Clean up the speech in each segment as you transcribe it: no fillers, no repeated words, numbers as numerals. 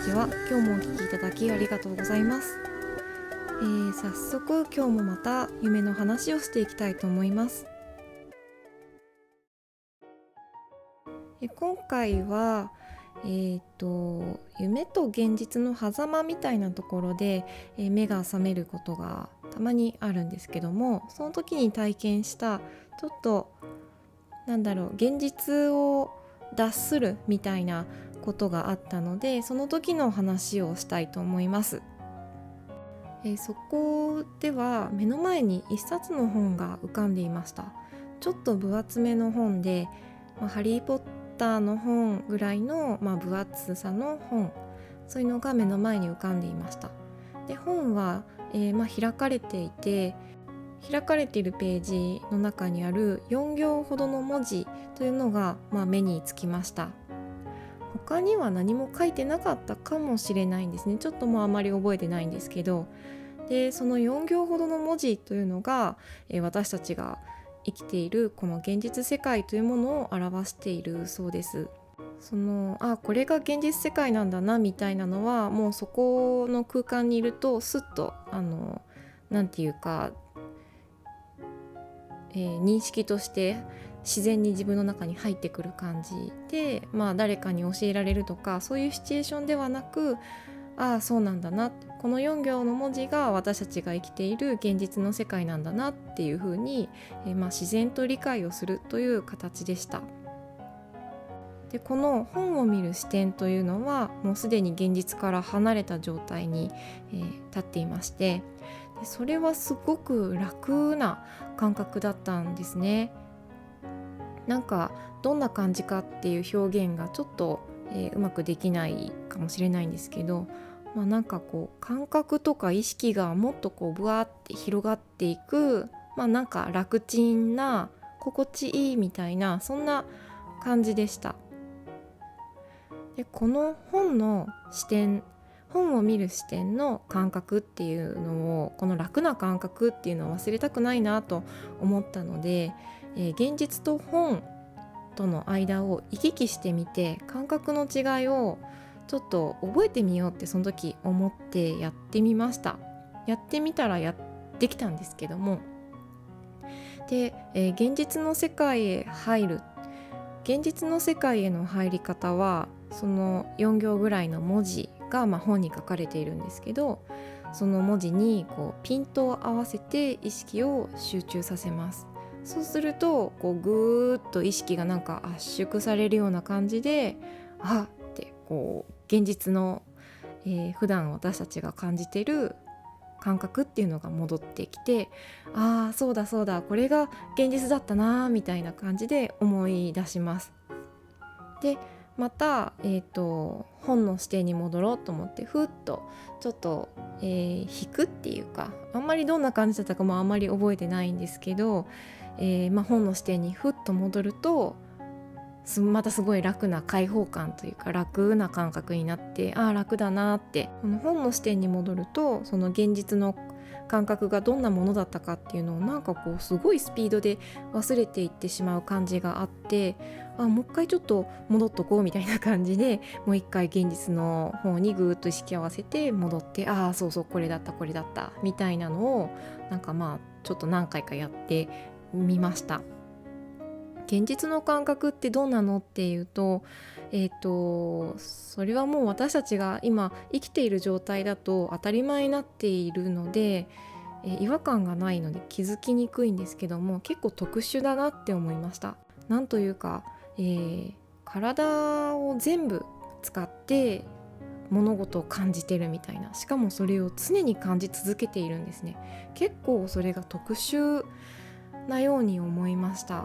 ちは。今日もお聞きいただきありがとうございます。早速今日もまた夢の話をしていきたいと思います。今回は、夢と現実の狭間みたいなところで、目が覚めることがたまにあるんですけども、その時に体験したちょっと現実を脱するみたいなことがあったので、その時の話をしたいと思います。そこでは目の前に一冊の本が浮かんでいました。ちょっと分厚めの本で、ハリーポッターの本ぐらいの、分厚さの本、そういうのが目の前に浮かんでいました。で、本は、開かれていて、開かれているページの中にある4行ほどの文字というのが、目につきました。他には何も書いてなかったかもしれないんですね。ちょっとあまり覚えてないんですけど、でその4行ほどの文字というのが、私たちが生きているこの現実世界というものを表しているそうです。これが現実世界なんだなみたいなのは、もうそこの空間にいるとスッとなんていうか、認識として自然に自分の中に入ってくる感じで、誰かに教えられるとかそういうシチュエーションではなく、そうなんだな、この4行の文字が私たちが生きている現実の世界なんだなっていうふうに、自然と理解をするという形でした。で、この本を見る視点というのはもうすでに現実から離れた状態に、立っていまして、でそれはすごく楽な感覚だったんですね。どんな感じかっていう表現がちょっと、うまくできないかもしれないんですけど、感覚とか意識がもっとブワーって広がっていく、楽ちんな心地いいみたいな、そんな感じでした。で、この本の視点、本を見る視点の感覚っていうのを、この楽な感覚っていうのを忘れたくないなと思ったので、現実と本との間を行き来してみて、感覚の違いをちょっと覚えてみようってその時思ってやってみました。やってみたらできたんですけども、で、現実の世界へ入る、現実の世界への入り方はその4行ぐらいの文字が本に書かれているんですけど、その文字にピントを合わせて意識を集中させます。そうするとぐーっと意識が圧縮されるような感じで、って現実の、普段私たちが感じている感覚っていうのが戻ってきて、そうだそうだ、これが現実だったなみたいな感じで思い出します。で、また、本の視点に戻ろうと思ってふっとちょっと、引くっていうか、あんまりどんな感じだったかもあんまり覚えてないんですけど、本の視点にふっと戻るとまたすごい楽な開放感というか、楽な感覚になって、楽だなって、この本の視点に戻ると、その現実の感覚がどんなものだったかっていうのをすごいスピードで忘れていってしまう感じがあって、もう一回ちょっと戻っとこうみたいな感じで、もう一回現実の方にぐーっと意識合わせて戻って、そうそう、これだったこれだったみたいなのをちょっと何回かやってみました。現実の感覚ってどうなのっていうと、それはもう私たちが今生きている状態だと当たり前になっているので、違和感がないので気づきにくいんですけども、結構特殊だなって思いました。なんというか、体を全部使って物事を感じてるみたいな、しかもそれを常に感じ続けているんですね。結構それが特殊なように思いました。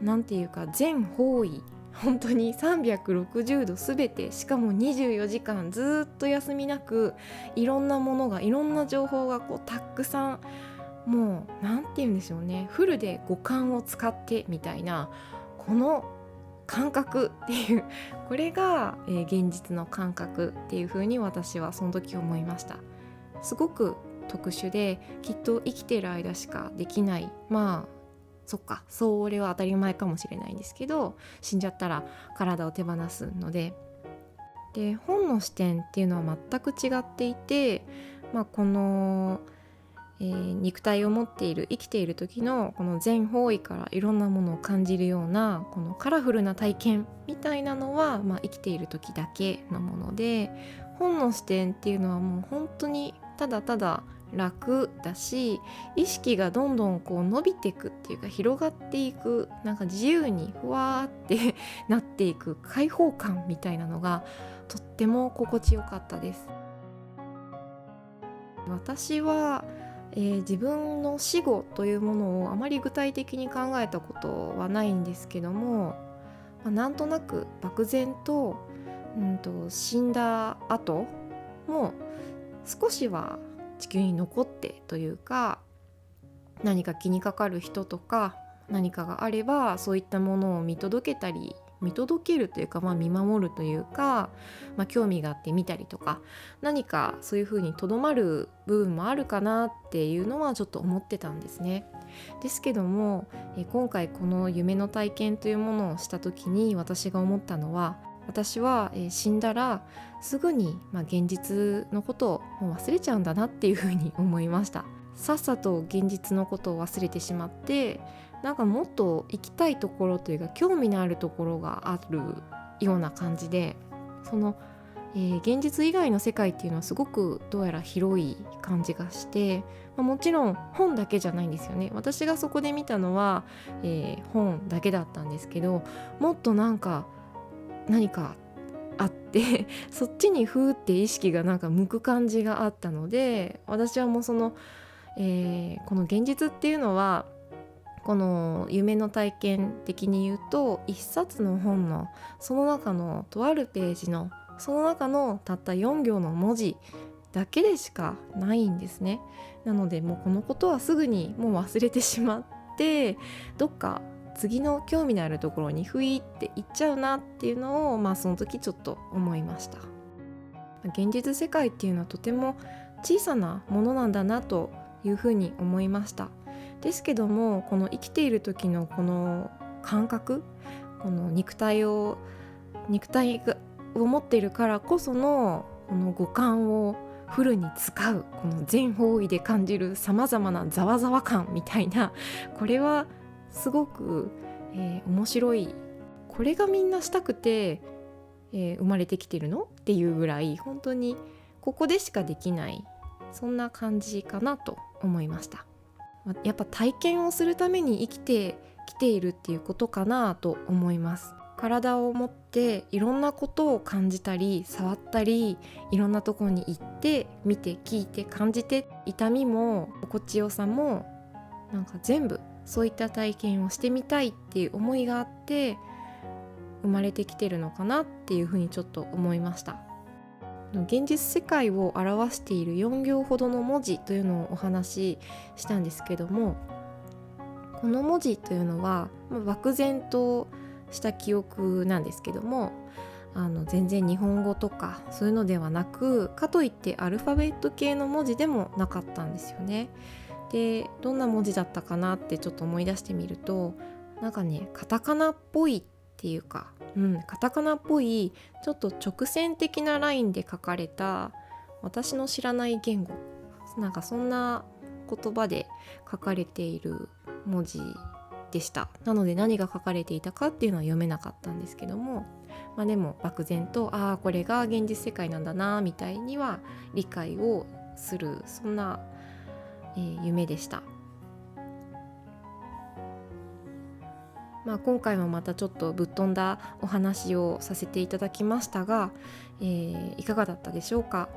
なんていうか、全方位、本当に360度すべて、しかも24時間ずっと休みなく、いろんなものが、いろんな情報がたくさん、もうなんて言うんでしょうね、フルで五感を使ってみたいな、この感覚っていう、これが、現実の感覚っていう風に私はその時思いました。すごく特殊で、きっと生きている間しかできない、そっか、それは当たり前かもしれないんですけど、死んじゃったら体を手放すので、で本の視点っていうのは全く違っていて、この、肉体を持っている生きている時のこの全方位からいろんなものを感じるようなこのカラフルな体験みたいなのは、生きている時だけのもので、本の視点っていうのはもう本当にただただ楽だし、意識がどんどんこう伸びていくっていうか広がっていく、なんか自由にふわーってなっていく開放感みたいなのがとっても心地よかったです。私は、自分の死後というものをあまり具体的に考えたことはないんですけども、なんとなく漠然と、死んだ後も少しは地球に残ってというか、何か気にかかる人とか何かがあればそういったものを見届けるというか、見守るというか、興味があって見たりとか、何かそういうふうにとどまる部分もあるかなっていうのはちょっと思ってたんですね。ですけども、今回この夢の体験というものをした時に私が思ったのは、私は死んだらすぐに現実のことをもう忘れちゃうんだなっていうふうに思いました。さっさと現実のことを忘れてしまって、なんかもっと行きたいところというか興味のあるところがあるような感じで、その、現実以外の世界っていうのはすごくどうやら広い感じがして、もちろん本だけじゃないんですよね。私がそこで見たのは、本だけだったんですけど、もっと何かあってそっちにふーって意識がなんか向く感じがあったので、私はもうこの現実っていうのは、この夢の体験的に言うと、一冊の本のその中のとあるページのその中のたった4行の文字だけでしかないんですね。なのでもうこのことはすぐにもう忘れてしまって、どっか次の興味のあるところにふいっていっちゃうなっていうのを、その時ちょっと思いました。現実世界っていうのはとても小さなものなんだなというふうに思いました。ですけども、この生きている時のこの感覚、この肉体を持っているからこそのこの五感をフルに使う、この全方位で感じるさまざまなざわざわ感みたいな、これはすごく、面白い。これがみんなしたくて、生まれてきてるのっていうぐらい、本当にここでしかできない、そんな感じかなと思いました。やっぱ体験をするために生きてきているっていうことかなと思います。体を持っていろんなことを感じたり触ったり、いろんなところに行って見て聞いて感じて、痛みも心地よさもなんか全部そういった体験をしてみたいっていう思いがあって生まれてきてるのかなっていうふうにちょっと思いました。現実世界を表している4行ほどの文字というのをお話ししたんですけども、この文字というのは、漠然とした記憶なんですけども、全然日本語とかそういうのではなく、かといってアルファベット系の文字でもなかったんですよね。で、どんな文字だったかなってちょっと思い出してみると、なんかね、カタカナっぽいっていうか、カタカナっぽいちょっと直線的なラインで書かれた私の知らない言語、なんかそんな言葉で書かれている文字でした。なので何が書かれていたかっていうのは読めなかったんですけども、でも漠然とこれが現実世界なんだなみたいには理解をする、そんな、夢でした。今回もまたちょっとぶっ飛んだお話をさせていただきましたが、いかがだったでしょうか。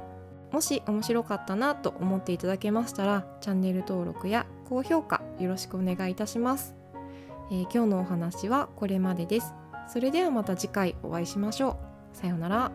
もし面白かったなと思っていただけましたら、チャンネル登録や高評価よろしくお願いいたします。今日のお話はこれまでです。それではまた次回お会いしましょう。さようなら。